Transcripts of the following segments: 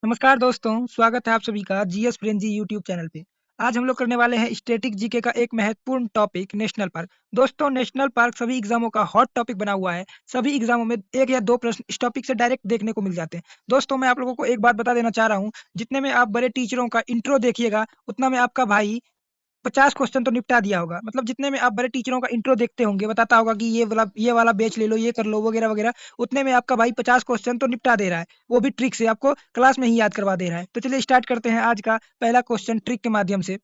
नमस्कार दोस्तों, स्वागत है आप सभी का जीएस फ्रेंजी यूट्यूब चैनल पे। आज हम लोग करने वाले हैं स्टैटिक जीके का एक महत्वपूर्ण टॉपिक नेशनल पार्क। दोस्तों नेशनल पार्क सभी एग्जामों का हॉट टॉपिक बना हुआ है। सभी एग्जामों में 1 या 2 प्रश्न इस टॉपिक से डायरेक्ट देखने को मिल जाते हैं। दोस्तों मैं आप लोगों को एक बात बता देना चाह रहा हूँ, जितने में आप बड़े टीचरों का इंट्रो देखिएगा, उतना में आपका भाई 50 क्वेश्चन तो निपटा दिया होगा। मतलब जितने में आप बड़े टीचरों का इंट्रो देखते होंगे, बताता होगा कि ये वाला बैच ले लो, ये कर लो वगैरह वगैरह, उतने में आपका भाई 50 क्वेश्चन तो निपटा दे रहा है, वो भी ट्रिक से आपको क्लास में ही याद करवा दे रहा है। तो चलिए स्टार्ट करते हैं आज का पहला क्वेश्चन ट्रिक के माध्यम से।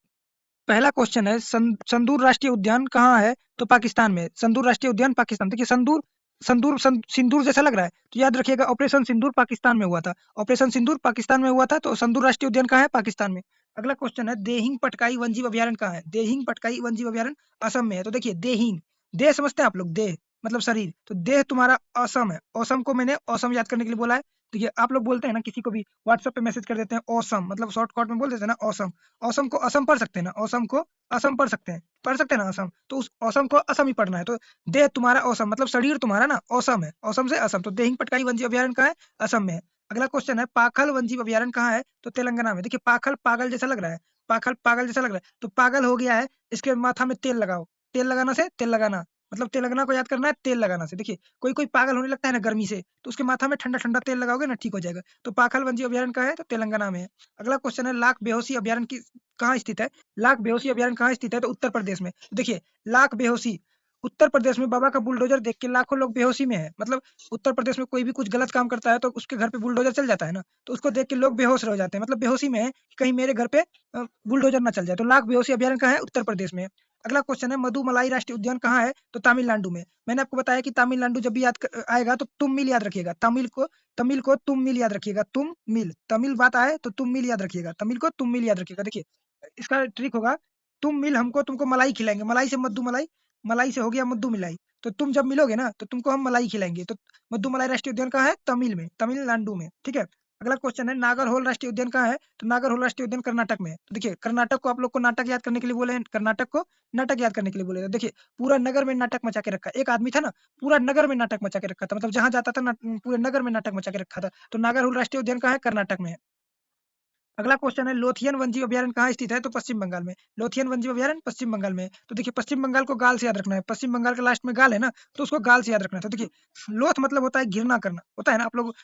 पहला क्वेश्चन है संदूर राष्ट्रीय उद्यान कहाँ है? तो पाकिस्तान में है। संदूर राष्ट्रीय उद्यान पाकिस्तान। देखिए संदूर संदूर सिंदूर जैसा लग रहा है, तो याद रखिएगा ऑपरेशन सिंदूर पाकिस्तान में हुआ था। ऑपरेशन सिंदूर पाकिस्तान में हुआ था, तो संदूर राष्ट्रीय उद्यान कहाँ है? पाकिस्तान में। अगला क्वेश्चन है देहिंग पटकाई वन्यजीव अभयारण्य कहाँ है? देहिंग पटकाई वन्यजीव अभयारण्य असम में है। तो देखिए देहिंग, देह समझते हैं आप लोग, देह मतलब शरीर, तो देह तुम्हारा असम है। असम को मैंने असम याद करने के लिए बोला है। देखिए आप लोग बोलते हैं ना, किसी को भी व्हाट्सएप पे मैसेज कर देते हैं असम, मतलब शॉर्टकट में बोल देते हैं ना असम। असम को असम पढ़ सकते हैं ना, असम को असम पढ़ सकते हैं ना असम, तो उस असम को असम ही पढ़ना है। तो देह तुम्हारा असम मतलब शरीर तुम्हारा ना असम है, असम से असम, तो देहिंग पटकाई वन्यजीव अभयारण्य कहाँ है? असम में है। अगला क्वेश्चन है पाखल वन्यजीव अभयारण्य कहाँ है? तो तेलंगाना में। देखिए पाखल पागल जैसा लग रहा है, पाखल पागल जैसा लग रहा है, तो पागल हो गया है, इसके माथा में तेल लगाओ। तेल लगाना से तेल लगाना, मतलब तेलंगाना को याद करना है तेल लगाना से। देखिए कोई कोई पागल होने लगता है ना गर्मी से, तो उसके माथा में ठंडा ठंडा तेल लगाओगे ना, ठीक हो जाएगा। तो पाखल वन्यजीव अभयारण्य कहाँ है? तो तेलंगाना में है। अगला क्वेश्चन है लाख बेहोशी अभयारण्य की कहाँ स्थित है? लाख बेहोशी अभयारण्य कहाँ स्थित है? तो उत्तर प्रदेश में। देखिए लाख बेहोशी उत्तर प्रदेश में, बाबा का बुलडोजर देख के लाखों लोग बेहोशी में है। मतलब उत्तर प्रदेश में कोई भी कुछ गलत काम करता है तो उसके घर पे बुलडोजर चल जाता है ना, तो उसको देख के लोग बेहोश रह जाते हैं, मतलब बेहोशी में है कि कहीं मेरे घर पे बुलडोजर ना चल जाए। तो लाख बेहोशी अभयारण्य कहाँ है? उत्तर प्रदेश में है। अगला क्वेश्चन है मधुमलाई राष्ट्रीय उद्यान कहाँ है? तो तमिलनाडु में। मैंने आपको बताया कि तमिलनाडु जब भी आएगा तो तुम मिल याद रखिएगा। तमिल को तुम मिल याद रखिएगा, तुम मिल, तमिल बात आए तो तुम मिल याद रखिएगा, तमिल को तुम मिल याद रखिएगा। देखिए इसका ट्रिक होगा, तुम मिल हमको तुमको मलाई खिलाएंगे, मलाई से मद्दू मलाई, मलाई से हो गया मद्दू मिलाई, तो तुम जब मिलोगे ना तो तुमको हम मलाई खिलाएंगे। तो मद्दू मलाई राष्ट्रीय उद्यान कहाँ है? तमिल में, तमिलनाडु में, ठीक है। अगला क्वेश्चन है नागरहोल राष्ट्रीय उद्यान कहाँ है? तो नागरहोल राष्ट्रीय उद्यान कर्नाटक में है। तो देखिए कर्नाटक को आप लोग को नाटक याद करने के लिए बोले हैं, कर्नाटक को नाटक याद करने के लिए बोले हैं। देखिए पूरा नगर में नाटक मचा के रखा है। एक आदमी था ना, पूरा नगर में नाटक मचा के रखा था, मतलब जहां जाता था पूरे नगर में नाटक मचा के रखा था। तो नागरहोल राष्ट्रीय उद्यान कहाँ है? कर्नाटक में है। अगला क्वेश्चन है लोथियन वन्यजीव अभयारण्य कहाँ स्थित है? तो पश्चिम बंगाल में। लोथियन वन्यजीव अभयारण्य पश्चिम बंगाल में है। तो देखिए पश्चिम बंगाल को गाल से याद रखना है, पश्चिम बंगाल के लास्ट में गाल है ना, तो उसको गाल से याद रखना है। तो देखिए लोथ मतलब होता है घृणा करना, होता है ना, आप लोग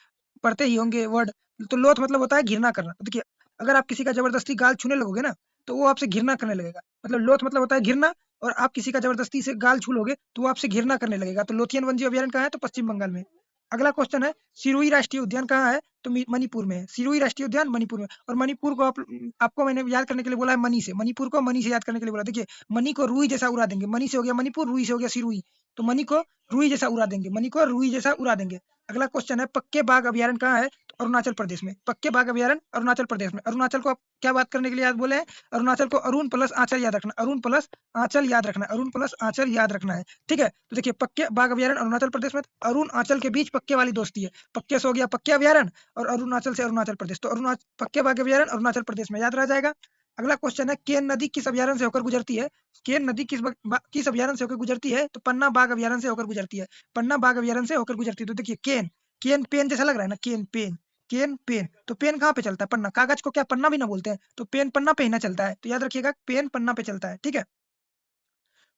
पढ़ते ही होंगे वर्ड। तो लोथ मतलब होता है घृणा करना। तो देखिए अगर आप किसी का जबरदस्ती गाल छूने लगोगे ना, तो वो आपसे घृणा करने लगेगा। मतलब लोथ मतलब होता है घृणा, और आप किसी का जबरदस्ती से गाल छू लोगे तो वो आपसे घृणा करने लगेगा। तो लोथियन वन्यजीव अभयारण्य कहाँ है? तो पश्चिम बंगाल में। अगला क्वेश्चन है सिरोही राष्ट्रीय उद्यान कहाँ है? तो मणिपुर में है। सिरोही राष्ट्रीय उद्यान मणिपुर में। और मणिपुर को आपको मैंने याद करने के लिए बोला है मनी से, मणिपुर को मनी से याद करने के लिए बोला। देखिए मनी को रुई जैसा उड़ा देंगे, मनी से हो गया मणिपुर, रुई से हो गया सिरोही, तो मनी को रुई जैसा उड़ा देंगे, मनी को रुई जैसा उड़ा देंगे। अगला क्वेश्चन है पक्के बाघ अभयारण्य कहाँ है? तो अरुणाचल प्रदेश में। पक्के बाघ अभयारण्य अरुणाचल प्रदेश में। अरुणाचल को आप क्या बात करने के लिए याद बोले हैं? अरुणाचल को अरुण प्लस आंचल याद रखना, अरुण प्लस आंचल याद रखना, अरुण प्लस आंचल याद रखना है, ठीक है। तो देखिए पक्के बाघ अभयारण्य अरुणाचल प्रदेश में, अरुण आंचल के बीच पक्के वाली दोस्ती है। पक्के से हो गया पक्के अभयारण्य, और अरुणाचल से अरुणाचल प्रदेश, तो अरुणाचल पक्के बाघ अभयारण्य अरुणाचल प्रदेश में याद रह जाएगा। अगला क्वेश्चन है केन नदी किस अभयारण्य से होकर गुजरती है? केन नदी किस अभयारण्य से होकर गुजरती है? तो पन्ना बाघ अभयारण्य से होकर गुजरती है, पन्ना बाघ अभयारण्य से होकर गुजरती है। तो देखिए केन, केन पेन जैसा लग रहा है ना, केन पेन, केन पेन, तो पेन कहाँ पे चलता है? पन्ना, कागज को क्या पन्ना भी ना बोलते हैं? तो पेन पन्ना पे ही ना चलता है, तो याद रखिएगा पेन पन्ना पे चलता है, ठीक है।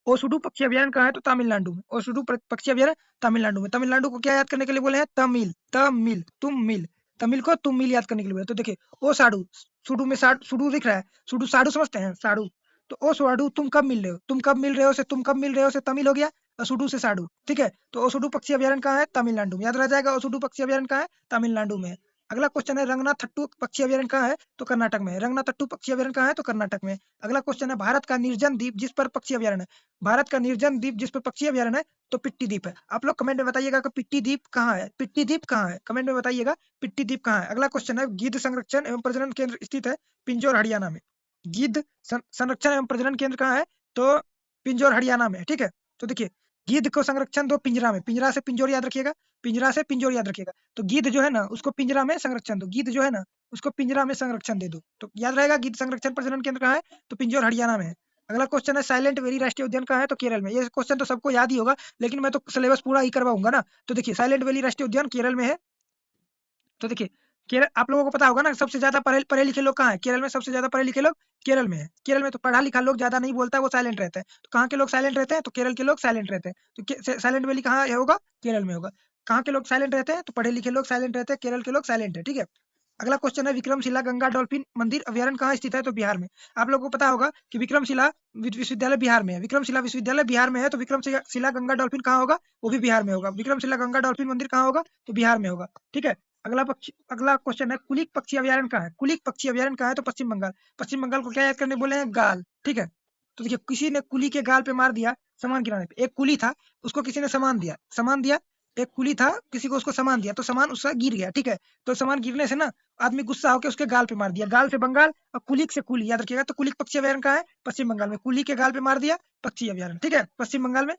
ओसुडू पक्षी अभयारण्य कहाँ है? तो तमिलनाडु में। ओसुडू पक्षी अभयारण्य तमिलनाडु में। तमिलनाडु को क्या याद करने के लिए बोले हैं? तमिल, तमिल, तुम मिल, तमिल को तुम मिल याद करने के लिए बोले। तो देखिए ओ साडू, सुडू में सुडू दिख रहा है, सुडू साडू समझते हैं, साडू, तो ओ साडू तुम कब मिल रहे हो, तुम कब मिल रहे हो से तुम कब मिल रहे हो से तमिल हो गया, और सुडू से साडू, ठीक है। तो ओसुडू पक्षी अभयारण्य कहाँ है? तमिलनाडु में। याद रह जाएगा ओसुडू पक्षी अभयारण्य कहाँ है? तमिलनाडु में। अगला क्वेश्चन है रंगनाथट्टू पक्षी अभयारण्य कहाँ है? तो कर्नाटक में। रंगनाथट्टू पक्षी अभयारण्य कहाँ है? तो कर्नाटक में। अगला क्वेश्चन है भारत का निर्जन द्वीप जिस पर पक्षी अभयारण्य है, भारत का निर्जन द्वीप जिस पर पक्षी अभयारण्य है, तो पिट्टी द्वीप है। आप लोग कमेंट में बताइएगा कि पिट्टी द्वीप कहाँ है, पिट्टी द्वीप कहाँ है, कमेंट में बताइएगा पिट्टी द्वीप कहाँ है। अगला क्वेश्चन है गिद्ध संरक्षण एवं प्रजनन केंद्र स्थित है पिंजौर हरियाणा में। गिद्ध संरक्षण एवं प्रजनन केंद्र कहाँ है? तो पिंजौर हरियाणा में, ठीक है। तो देखिए गिद्ध को संरक्षण दो पिंजरा में, पिंजरा से पिंजौर याद रखिएगा, पिंजरा से पिंजौर याद रखिएगा। तो गिद्ध जो है ना उसको पिंजरा में संरक्षण दो, गिद्ध जो है ना उसको पिंजरा में संरक्षण दे दो, तो याद रहेगा गिद्ध संरक्षण प्रजनन केंद्र कहाँ है? तो पिंजौर हरियाणा में है। अगला क्वेश्चन है साइलेंट वैली राष्ट्रीय उद्यान कहाँ है? तो केरल में। ये क्वेश्चन तो सबको याद ही होगा, लेकिन मैं तो सिलेबस पूरा ही करवाऊंगा ना। तो देखिए साइलेंट वैली राष्ट्रीय उद्यान केरल में है। तो देखिए केरल, आप लोगों को पता होगा ना सबसे ज्यादा पढ़े पढ़े लिखे लोग कहाँ है? केरल में सबसे ज्यादा पढ़े लिखे लोग केरल में है। केरल में तो पढ़ा लिखा लोग ज्यादा नहीं बोलता है, वो साइलेंट रहता है। तो कहाँ के लोग साइलेंट रहते हैं? तो केरल के लोग साइलेंट रहते हैं। तो साइलेंट वैली कहाँ है होगा? केरल में होगा। कहाँ के लोग साइलेंट रहते हैं? तो पढ़े लिखे लोग साइलेंट रहते हैं, केरल के लोग साइलेंट है, ठीक है। अगला क्वेश्चन है, विक्रमशिला गंगा डॉल्फिन मंदिर अभ्यारण्य कहाँ स्थित है? तो बिहार में। आप लोगों को पता होगा कि विक्रमशिला विश्वविद्यालय बिहार में है। विक्रमशिला विश्वविद्यालय बिहार में है, तो विक्रमशिला शिला गंगा डॉल्फिन कहाँ होगा? वो भी बिहार में होगा। विक्रमशिला गंगा डॉल्फिन मंदिर कहाँ होगा? तो बिहार में होगा, ठीक है। अगला क्वेश्चन है, कुलिक पक्षी अभ्यारण्य कहाँ है? कुलिक पक्षी अभ्यारण्य कहाँ है? तो पश्चिम बंगाल। पश्चिम बंगाल को क्या याद करने बोले हैं? गाल, ठीक है। तो देखिए, किसी ने कुली के गाल पे मार दिया सामान गिराने पे। एक कुली था, उसको किसी ने सामान दिया। एक कुली था, किसी को उसको सामान दिया, तो सामान उसका गिर गया, ठीक है। तो सामान गिरने से ना आदमी गुस्सा होकर उसके गाल पे मार दिया। गाल से बंगाल और कुलिक से कुली, याद रखिएगा। तो कुलिक पक्षी अभ्यारण्य कहाँ है? पश्चिम बंगाल में। कुली के गाल पे मार दिया, पक्षी अभ्यारण्य, ठीक है, पश्चिम बंगाल में।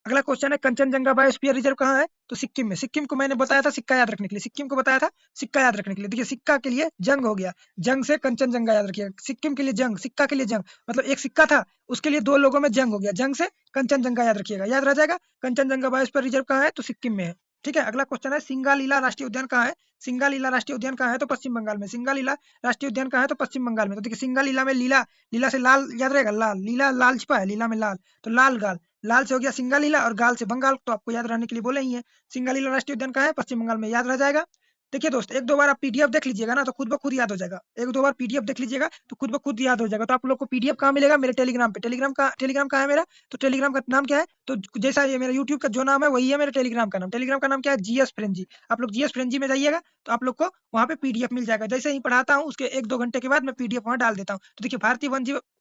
अगला क्वेश्चन है, कंचनजंगा बायोस्फीयर रिजर्व कहाँ है? तो सिक्किम में। सिक्किम को मैंने बताया था सिक्का याद रखने के लिए। सिक्किम को बताया था सिक्का याद रखने के लिए। देखिए, सिक्का के लिए जंग हो गया, जंग से कंचनजंगा याद रखिएगा। सिक्किम के लिए जंग, सिक्का के लिए जंग, मतलब एक सिक्का था, उसके लिए दो लोगों में जंग हो गया, जंग से कंचनजंगा याद रखिएगा, याद रह जाएगा। कंचनजंगा बायोस्फीयर रिजर्व कहाँ है? तो सिक्किम में है, ठीक है। अगला क्वेश्चन है, सिंगालीला राष्ट्रीय उद्यान कहाँ है? सिंगालीला राष्ट्रीय उद्यान कहाँ है? तो पश्चिम बंगाल में। सिंगालीला राष्ट्रीय उद्यान कहाँ है? तो पश्चिम बंगाल में। तो देखिए, सिंगालीला में लीला, लीला से लाल याद रहेगा, लाल, लीला लाल छिपा है, लीला में लाल, तो लाल गाल, लाल से हो गया सिंगालीला और गाल से बंगाल, तो आपको याद रहने के लिए बोले ही है। सिंगालीला राष्ट्रीय उद्यान कहाँ है? पश्चिम बंगाल में, याद रह जाएगा। देखिए दोस्त, एक दो बार आप पीडीएफ देख लीजिएगा ना, तो खुद ब खुद याद हो जाएगा। एक दो बार पीडीएफ देख लीजिएगा तो खुद ब खुद याद हो जाएगा। तो आप लोग को पीडीएफ कहाँ मिलेगा? मेरे टेलीग्राम पे। टेलीग्राम कहाँ है मेरा? तो टेलीग्राम का नाम क्या है? तो जैसा ये मेरा यूट्यूब का जो नाम है वही है मेरे टेलीग्राम का नाम। टेलीग्राम का नाम क्या है? GS frenzy. आप लोग जीएस फ्रेंजी में जाइएगा तो आप लोग को वहाँ पे पीडीएफ मिल जाएगा। जैसे ही पढ़ाता हूँ उसके एक दो घंटे के बाद मैं पीडीएफ वहाँ डाल देता हूँ। तो देखिए, भारतीय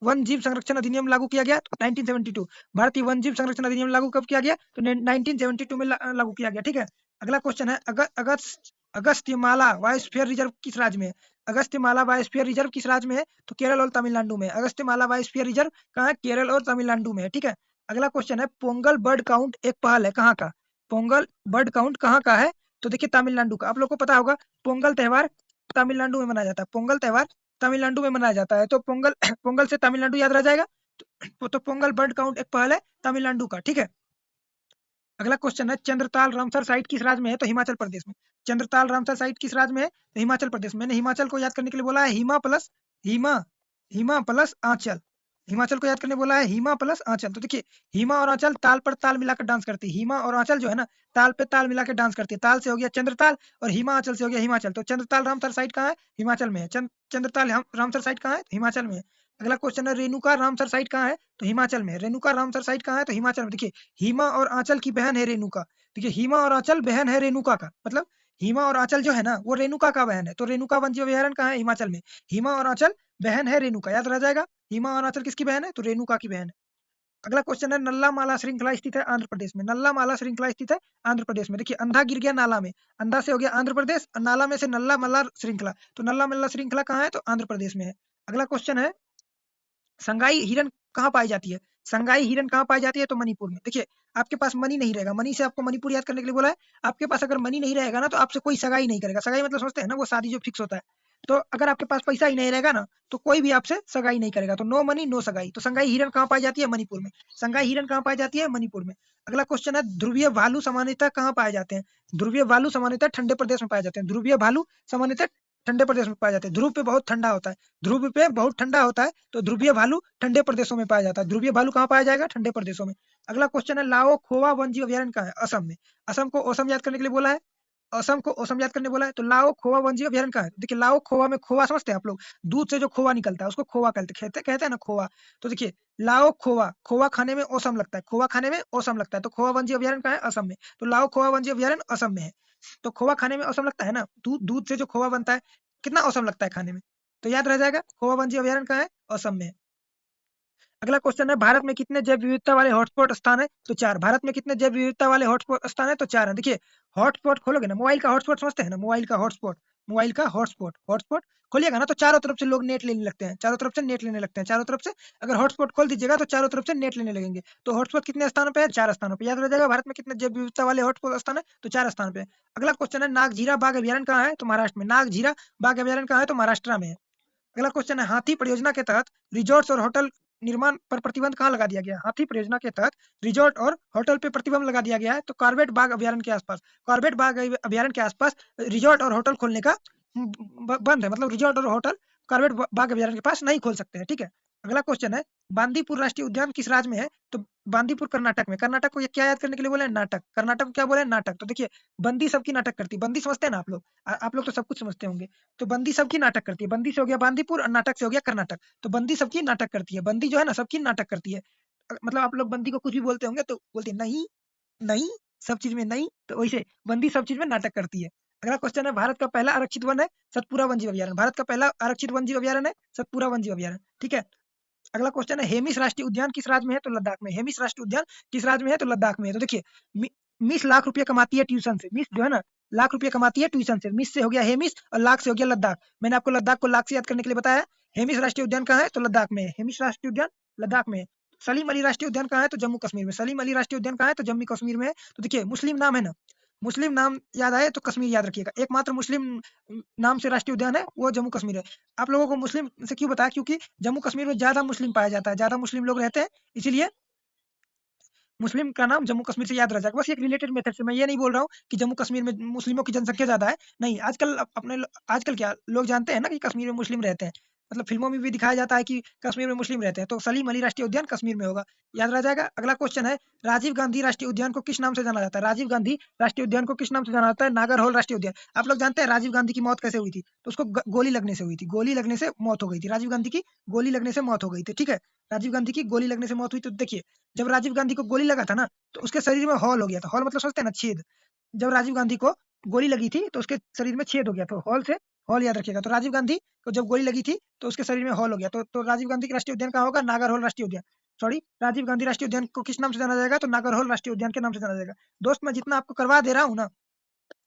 वन जीव संरक्षण अधिनियम लागू किया गया 1972। भारतीय वन जीव संरक्षण अधिनियम लागू कब किया गया? तो 1972 में लागू किया गया, ठीक है। अगला क्वेश्चन है, अगस्त्यमाला बायोस्फीयर रिजर्व किस राज्य में है? अगस्त्यमाला बायोस्फीयर रिजर्व किस राज्य में है? तो केरल और तमिलनाडु में। अगस्त्यमाला बायोस्फीयर रिजर्व कहाँ है? केरल और तमिलनाडु में है, ठीक है। अगला क्वेश्चन है, पोंगल बर्ड काउंट एक पहल है, कहाँ का? पोंगल बर्ड काउंट कहाँ का है? तो देखिए, तमिलनाडु का। आप लोग को पता होगा पोंगल त्योहार तमिलनाडु में मनाया जाता है। पोंगल त्योहार तमिलनाडु में मनाया जाता है, तो पोंगल पोंगल से तमिलनाडु याद रह जाएगा। तो पोंगल बर्ड काउंट एक पहल है तमिलनाडु का, ठीक है। अगला क्वेश्चन है, चंद्रताल रामसर साइट किस राज्य में है? तो हिमाचल प्रदेश में। चंद्रताल रामसर साइट किस राज्य में है? तो हिमाचल प्रदेश में। मैंने हिमाचल को याद करने के लिए बोला है, हिमा हिमा प्लस आंचल। हिमाचल को याद करने बोला है, हिमा प्लस आंचल। तो देखिए, हिमा और आंचल ताल पर ताल मिलाकर डांस करती है। हिमा और आंचल जो है ना, ताल पे ताल मिलाकर डांस करती है। ताल से हो गया चंद्रताल और हिमाचल से हो गया हिमाचल। तो चंद्रताल रामसर साइट कहाँ है? हिमाचल में है। चंद्रताल रामसर साइट कहाँ है? हिमाचल में है। अगला क्वेश्चन है, रेणुका रामसर साइट कहाँ है? तो हिमाचल में है। रेणुका रामसर साइट कहाँ है? तो हिमाचल में। देखिए, हिमा और आंचल की बहन है रेणुका। देखिए, हिमा और आंचल बहन है रेणुका का, मतलब हिमा और आंचल जो है ना वो रेणुका का बहन है। तो रेणुका वन्य अभयारण्य कहाँ है? हिमाचल में। हिमा और आंचल बहन है रेणुका, याद रह जाएगा। हिमा और आंचल किसकी बहन है? तो रेणुका की बहन है। अगला क्वेश्चन है, नल्ला माला श्रृंखला स्थित है आंध्र प्रदेश में। नल्ला माला श्रृंखला स्थित है आंध्र प्रदेश में। देखिए, अंधा गिर गया नाला में, अंधा से हो गया आंध्र प्रदेश और नाला में से नल्ला मल्ला श्रृंखला, तो नल्ला मल्ला श्रृंखला कहाँ है? तो आंध्र प्रदेश में है। अगला क्वेश्चन है, संगाई हिरन कहाँ पाई जाती है? संगाई हिरन कहाँ पाई जाती है? तो मणिपुर में। देखिए, आपके पास मनी नहीं रहेगा, मनी से आपको मणिपुर याद करने के लिए बोला है। आपके पास अगर मनी नहीं रहेगा ना तो आपसे कोई सगाई नहीं करेगा। सगाई मतलब समझते हैं ना, वो शादी जो फिक्स होता है। तो अगर आपके पास पैसा ही नहीं रहेगा ना तो कोई भी आपसे सगाई नहीं करेगा। तो नो मनी नो सगाई। तो संगाई हिरन कहाँ पाई जाती है? मणिपुर में। संगाई हिरन कहाँ पाई जाती है? मणिपुर में। अगला क्वेश्चन है, ध्रुवीय भालू सामान्यतः कहाँ पाए जाते हैं? ध्रुवीय भालू सामान्यतः ठंडे प्रदेश में पाए जाते हैं। ध्रुवीय भालू सामान्यतः ठंडे प्रदेश में पाया जाता है। ध्रुव पे बहुत ठंडा होता है, ध्रुव पे बहुत ठंडा होता है, तो ध्रुवीय भालू ठंडे प्रदेशों में पाया जाता है। ध्रुवीय भालू कहाँ पाया जाएगा? ठंडे प्रदेशों में। अगला क्वेश्चन है, लाओ खोवा वन्यजीव अभयारण्य कहाँ है? असम में। असम को असम याद करने के लिए बोला है। असम को असम याद करने बोला है, तो लाओ खोवा वन्यजीव अभयारण्य कहाँ है? देखिए, लाओ खोवा में, खोवा समझते हैं आप लोग, दूध से जो खोवा निकलता है उसको खोवा कहते हैं ना, खोवा। तो देखिए, लाओ खोवा, खोवा खाने में औसम लगता है, खोवा खाने में औसम लगता है, तो खोवा वन्यजीव अभयारण्य कहाँ है? असम में। तो लाओ खोवा वन्यजीव अभयारण्य असम में है। तो खोवा खाने में औसम लगता है ना, दूध दूध से जो खोवा बनता है कितना औसम लगता है खाने में, तो याद रह जाएगा। खोवा वन्यजीव अभयारण्य कहाँ है? असम में है। अगला क्वेश्चन है, भारत में कितने जैव विविधता वाले हॉटस्पॉट स्थान है? तो 4। भारत में कितने जैव विविधता वाले हॉटस्पॉट स्थान है? तो 4 है। देखिए, हॉटस्पॉट खोलोगे ना, मोबाइल का हॉटस्पॉट समझते हैं ना, मोबाइल का हॉटस्पॉट खोलिएगा ना तो चारों तरफ से लोग नेट लेने लगते हैं, चारों तरफ से नेट लेने लगते हैं, चारों तरफ से अगर हॉटस्पॉट खोल दीजिएगा तो चारों तरफ से नेट लेने लगेंगे। तो हॉटस्पॉट कितने स्थानों पे है? 4 स्थानों पे, याद रह जाएगा। भारत में कितने जैव विविधता वाले हॉटस्पॉट स्थान है? तो 4 स्थान पे। अगला क्वेश्चन है, नागझीरा बाघ अभयारण्य कहाँ है? तो महाराष्ट्र में। नागझीरा बाघ अभयारण्य कहाँ है? तो महाराष्ट्र में है। अगला क्वेश्चन है, हाथी परियोजना के तहत रिजॉर्ट्स और होटल निर्माण पर प्रतिबंध कहाँ लगा दिया गया? हाथी परियोजना के तहत रिजॉर्ट और होटल पे प्रतिबंध लगा दिया गया है। तो कॉर्बेट बाग अभयारण्य के आसपास, कॉर्बेट बाग अभयारण्य के आसपास रिजॉर्ट और होटल खोलने का बंद है, मतलब रिजॉर्ट और होटल कॉर्बेट बाग अभयारण्य के पास नहीं खोल सकते हैं। ठीक है, अगला क्वेश्चन है, बांदीपुर राष्ट्रीय उद्यान किस राज्य में है? तो बांदीपुर कर्नाटक में। कर्नाटक को ये क्या याद करने के लिए बोले? नाटक। कर्नाटक को क्या बोले? नाटक। तो देखिए, बंदी सबकी नाटक करती है। बंदी समझते हैं ना आप लोग? आप लोग तो सब कुछ समझते होंगे। तो बंदी सबकी नाटक करती है। बंदी से हो गया बांदीपुर और नाटक से हो गया कर्नाटक। तो बंदी सबकी नाटक करती है। बंदी जो है ना सबकी नाटक करती है। मतलब आप लोग बंदी को कुछ भी बोलते होंगे तो बोलते हैं नहीं, नहीं, सब चीज में नहीं। तो वैसे बंदी सब चीज में नाटक करती है। अगला क्वेश्चन है, भारत का पहला आरक्षित वन है सतपुरा वन जीव अभयारण्य। भारत का पहला आरक्षित वन जीव अभयारण्य है सतपुरा वन जीव अभयारण्य। ठीक है, अगला क्वेश्चन है, हेमिस राष्ट्रीय उद्यान किस राज्य में है? तो लद्दाख में। हेमिस राष्ट्रीय उद्यान किस राज्य में है? तो लद्दाख में है। तो देखिए, मिस लाख रुपए कमाती है ट्यूशन से। मिस जो है ना लाख रुपए कमाती है ट्यूशन से। मिस से हो गया हेमिस और लाख से हो गया लद्दाख। मैंने आपको लद्दाख को लाख से याद करने के लिए बताया। हेमिस राष्ट्रीय उद्यान कहाँ है? तो लद्दाख में है। हेमिस राष्ट्रीय उद्यान लद्दाख में है। सलीम अली राष्ट्रीय उद्यान कहाँ है? तो जम्मू कश्मीर में। सलीम अली राष्ट्रीय उद्यान कहाँ है? तो जम्मू कश्मीर में है। तो देखिए, मुस्लिम नाम है ना, मुस्लिम नाम याद आए तो कश्मीर याद रखिएगा। एकमात्र मुस्लिम नाम से राष्ट्रीय उद्यान है वो जम्मू कश्मीर है। आप लोगों को मुस्लिम से क्यों बताया? क्योंकि जम्मू कश्मीर में ज्यादा मुस्लिम पाया जाता है, ज्यादा मुस्लिम लोग रहते हैं, इसीलिए मुस्लिम का नाम जम्मू कश्मीर से याद रह जाएगा। बस एक रिलेटेड मेथड से। मैं ये नहीं बोल रहा हूँ कि जम्मू कश्मीर में मुस्लिमों की जनसंख्या ज्यादा है, नहीं। आजकल आजकल क्या लोग जानते हैं ना कि कश्मीर में मुस्लिम रहते हैं, मतलब फिल्मों में भी दिखाया जाता है कि कश्मीर में मुस्लिम रहते हैं। तो सलीम अली राष्ट्रीय उद्यान कश्मीर में होगा, याद रह जाएगा। अगला क्वेश्चन है, राजीव गांधी राष्ट्रीय उद्यान को किस नाम से जाना जाता है? राजीव गांधी राष्ट्रीय उद्यान को किस नाम से जाना जाता है? नागरहोल राष्ट्रीय उद्यान। आप लोग जानते हैं राजीव गांधी की मौत कैसे हुई थी? तो उसको गोली लगने से हुई थी। गोली लगने से मौत हो गई थी। राजीव गांधी की गोली लगने से मौत हो गई थी। ठीक है, राजीव गांधी की गोली लगने से मौत हुई। तो देखिए, जब राजीव गांधी को गोली लगा था ना, तो उसके शरीर में हॉल हो गया था। हॉल मतलब समझते हैं ना, छेद। जब राजीव गांधी को गोली लगी थी तो उसके शरीर में छेद हो गया, तो हॉल से हॉल याद रखिएगा। तो राजीव गांधी को जब गोली लगी थी तो उसके शरीर में हॉल हो गया। तो राजीव गांधी का राष्ट्रीय उद्यान कहाँ होगा? नागरहोल राष्ट्रीय उद्यान। सॉरी, राजीव गांधी राष्ट्रीय उद्यान को किस नाम से जाना जाएगा? तो नागरहोल राष्ट्रीय उद्यान के नाम से जाना जाएगा। दोस्त, मैं जितना आपको करवा दे रहा हूँ ना,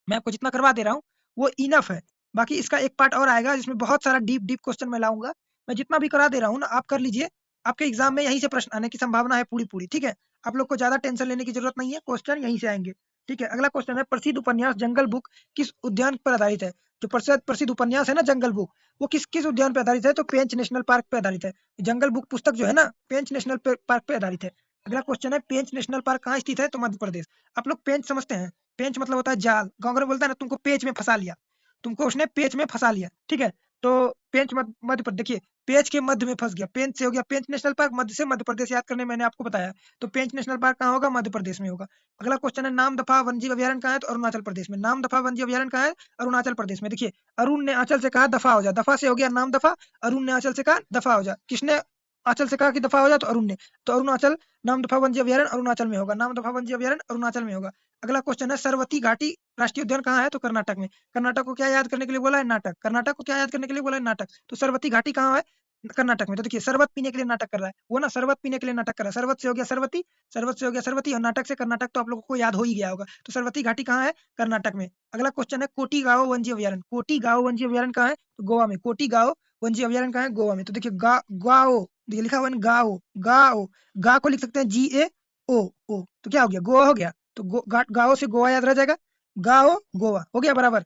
मैं आपको जितना करवा दे रहा हूँ वो इनफ है। बाकी इसका एक पार्ट और आएगा जिसमें बहुत सारा डीप डीप क्वेश्चन मैं लाऊंगा। मैं जितना भी करा दे रहा हूँ ना, आप कर लीजिए। आपके एग्जाम में यहीं से प्रश्न आने की संभावना है पूरी पूरी। ठीक है, आप लोग को ज्यादा टेंशन लेने की जरूरत नहीं है, क्वेश्चन यहीं से आएंगे। ठीक है, अगला क्वेश्चन है, प्रसिद्ध उपन्यास जंगल बुक किस उद्यान पर आधारित है? जो प्रसिद्ध प्रसिद्ध उपन्यास है ना जंगल बुक, वो किस किस उद्यान पर आधारित है? तो पेंच नेशनल पार्क पे आधारित है। जंगल बुक पुस्तक जो है ना, पेंच नेशनल पार्क पे आधारित है। अगला क्वेश्चन है, पेंच नेशनल पार्क कहाँ स्थित है? तो मध्य प्रदेश। आप लोग पेंच समझते हैं? पेंच मतलब होता है जाल। गाँव में बोलता है ना, तुमको पेच में फंसा लिया, तुमको उसने पेच में फंसा लिया। ठीक है, तो पेंच मध्य प्रदेश। देखिए, पेच के मध्य में फंस गया। पेंच से हो गया पेंच नेशनल पार्क, मध्य से मध्य प्रदेश याद करने मैंने आपको बताया। तो पेंच नेशनल पार्क कहाँ होगा? मध्य प्रदेश में होगा। अगला क्वेश्चन है, नाम दफा वन्यजीव अभयारण्य कहाँ है? तो अरुणाचल प्रदेश में। नाम दफा वन्यजीव अभयारण्य कहाँ है? अरुणाचल प्रदेश में। देखिए, अरुण ने आंचल से कहा दफा हो जा, दफा से हो गया नाम दफा। अरुण ने आंचल से कहा दफा हो जा। किसने आंचल से कहा कि दफा हो जा? तो अरुण ने। तो अरुणाचल नाम दफा वन्यजीव अभयारण्य अरुणाचल में होगा। नाम दफा वन्यजीव अभयारण्य अरुणाचल में होगा। अगला क्वेश्चन है, सरवती घाटी राष्ट्रीय उद्यान कहाँ है? तो कर्नाटक में। कर्नाटक को क्या याद करने के लिए बोला है? नाटक। कर्नाटक को क्या याद करने के लिए बोला है? नाटक। तो सरवती घाटी कहाँ है? कर्नाटक में। तो देखिए, शरबत पीने के लिए नाटक कर रहा है वो ना, शरबत पीने के लिए नाटक कर रहा है। शरबत से हो गया सरवती, शरबत से हो गया सरवती, और नाटक से कर्नाटक, तो आप लोगों को याद हो ही गया होगा। तो सरवती घाटी कहाँ है? कर्नाटक में। अगला क्वेश्चन है, कोटी गांव वन्यजीव अभयारण्य। कोटी गांव वन्यजीव अभयारण्य कहाँ है? तो गोवा में। कोटी गांव वन्यजीव अभयारण्य कहाँ है? गोवा में। तो देखिए, गाओ, देखिए लिखा हुआ है गाओ, गाओ, गा को लिख सकते हैं GAO। तो क्या हो गया? गोवा हो गया। तो गाओ से गोवा याद रह जाएगा। गाओ गोवा हो गया बराबर,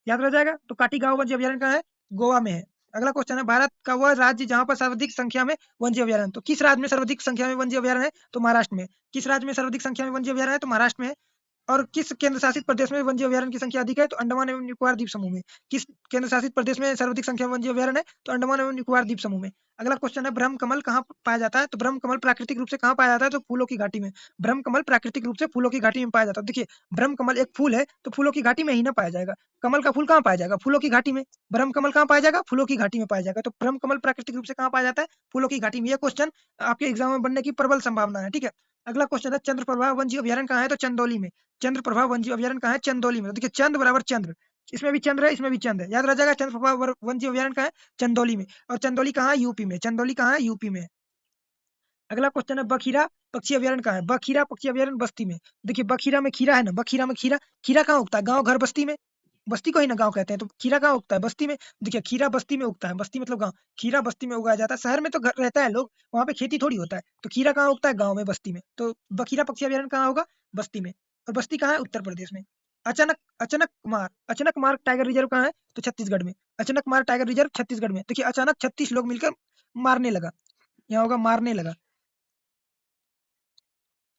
याद रह जाएगा। तो काटी गांव वन्य अभयारण्य कहाँ है? गोवा में है। अगला क्वेश्चन है, भारत का वह राज्य जहां पर सर्वाधिक संख्या में वन्य अभयारण्य। तो किस राज्य में सर्वाधिक संख्या में वन्य अभयारण्य है? तो महाराष्ट्र में। किस राज्य में सर्वाधिक संख्या में वन्य अभयारण्य है? तो महाराष्ट्र में है। और किस केंद्र शासित प्रदेश में वन्य अभयारण्य की संख्या अधिक है? तो अंडमान एवं निकोबार द्वीप समूह में। किस केंद्र शासित प्रदेश में सर्वाधिक संख्या में वन्य अभयारण्य है? तो अंडमान एवं निकोबार द्वीप समूह में। अगला क्वेश्चन है, ब्रह्म कमल कहाँ पाया जाता है? तो ब्रह्म कमल प्राकृतिक रूप से कहाँ पाया जाता है? तो फूलों की घाटी में। ब्रह्म कमल प्राकृतिक रूप से फूलों की घाटी में पाया जाता है। देखिए, ब्रह्म कमल एक फूल है, तो फूलों की घाटी में ही ना पाया जाएगा। कमल का फूल कहाँ पाया जाएगा? फूलों की घाटी में। ब्रह्म कमल कहाँ पाया जाएगा? फूलों की घाटी में पाया जाएगा। तो ब्रह्म कमल प्राकृतिक रूप से कहाँ पाया जाता है? फूलों की घाटी में। यह क्वेश्चन आपके एग्जाम में बनने की प्रबल संभावना है। ठीक है, अगला क्वेश्चन है, चंद्रप्रभा वन्यजीव अभयारण्य कहाँ है? तो चंदौली में। चंद्रप्रभा वन्यजीव अभयारण्य कहाँ है? चंदौली में। तो देखिए, चंद बराबर चंद्र, इसमें भी चंद्र है, इसमें भी चंद्र है, याद रह जाएगा। चंद्रप्रभा वन्यजीव अभयारण्य कहाँ है? चंदौली में। और चंदौली कहाँ है? यूपी में। चंदौली कहाँ है? यूपी में। अगला क्वेश्चन है, बखीरा पक्षी अभयारण्य कहाँ है? बखीरा पक्षी अभयारण्य बस्ती में। देखिए, बखीरा में खीरा है ना, बखीरा में खीरा, खीरा कहाँ उगता है? गाँव घर बस्ती में। बस्ती को ही ना गाँव कहते हैं, तो खीरा कहाँ उगता है? बस्ती में। देखिए, खीरा बस्ती में उगता है, बस्ती मतलब गाँव। खीरा बस्ती में उगाया जाता है। शहर में तो घर रहता है लोग, वहाँ पे खेती थोड़ी होता है। तो खीरा कहाँ उगता है? गाँव में, बस्ती में। तो बखीरा पक्षी अभयारण्य कहाँ होगा? बस्ती में। और बस्ती कहाँ है? उत्तर प्रदेश में। अचानक अचानक मार्ग टाइगर रिजर्व कहाँ है? तो छत्तीसगढ़ में। अचानक मार्ग टाइगर रिजर्व छत्तीसगढ़ में। देखिए, अचानक 36 लोग मिलकर मारने लगा। यहाँ होगा मारने लगा।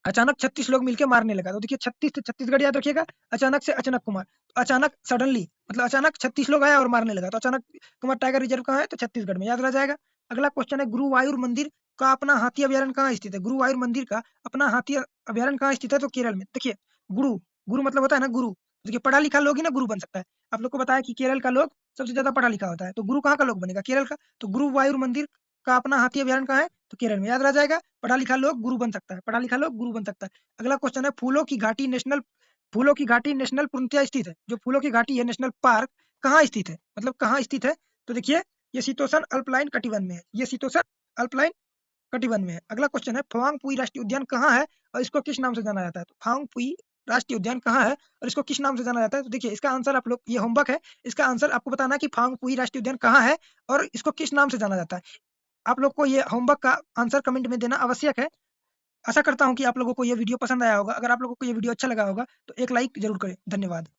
अचानक 36 लोग मिलके मारने लगा। तो देखिए 36 से छत्तीसगढ़ याद रखिएगा, अचानक से अचानक कुमार। तो अचानक सडनली मतलब अचानक 36 लोग आए और मारने लगा। तो अचानक कुमार टाइगर रिजर्व कहाँ है? तो छत्तीसगढ़ में, याद रह जाएगा। अगला क्वेश्चन है, गुरुवायूर मंदिर का अपना हाथी अभयारण्य कहाँ स्थित है? गुरुवायूर मंदिर का अपना हाथी अभयारण्य कहाँ स्थित है? तो केरल में। देखिए गुरु, गुरु मतलब होता है ना गुरु। देखिए पढ़ा लिखा लोग ही ना गुरु बन सकता है। आप लोग को बताया कि केरल का लोग सबसे ज्यादा पढ़ा लिखा होता है, तो गुरु कहाँ का लोग बनेगा? केरल का। तो गुरुवायूर मंदिर का अपना हाथी अभयारण्य कहाँ है? तो केरल में, याद रह जाएगा। पढ़ा लिखा लोग गुरु बन सकता है, पढ़ा लिखा लोग गुरु बन सकता है। अगला क्वेश्चन है, फूलों की घाटी नेशनल पूर्णतः स्थित है। जो फूलों की घाटी है नेशनल पार्क कहाँ स्थित है? मतलब कहाँ स्थित है? तो देखिए ये शीतोषण अल्पलाइन कटिबंध में है, ये शीतोषण अल्पलाइन कटिबंध में है। अगला क्वेश्चन है, फवांगपुई राष्ट्रीय उद्यान कहाँ है और इसको किस नाम से जाना जाता है? तो फवांगपुई राष्ट्रीय उद्यान कहाँ है और इसको किस नाम से जाना जाता है? तो देखिए इसका आंसर आप लोग, ये होमवर्क है, इसका आंसर आपको बताना है कि फवांगपुई राष्ट्रीय उद्यान कहाँ है और इसको किस नाम से जाना जाता है। आप लोग को ये होमवर्क का आंसर कमेंट में देना आवश्यक है। आशा करता हूँ कि आप लोगों को ये वीडियो पसंद आया होगा। अगर आप लोगों को ये वीडियो अच्छा लगा होगा तो एक लाइक जरूर करें। धन्यवाद।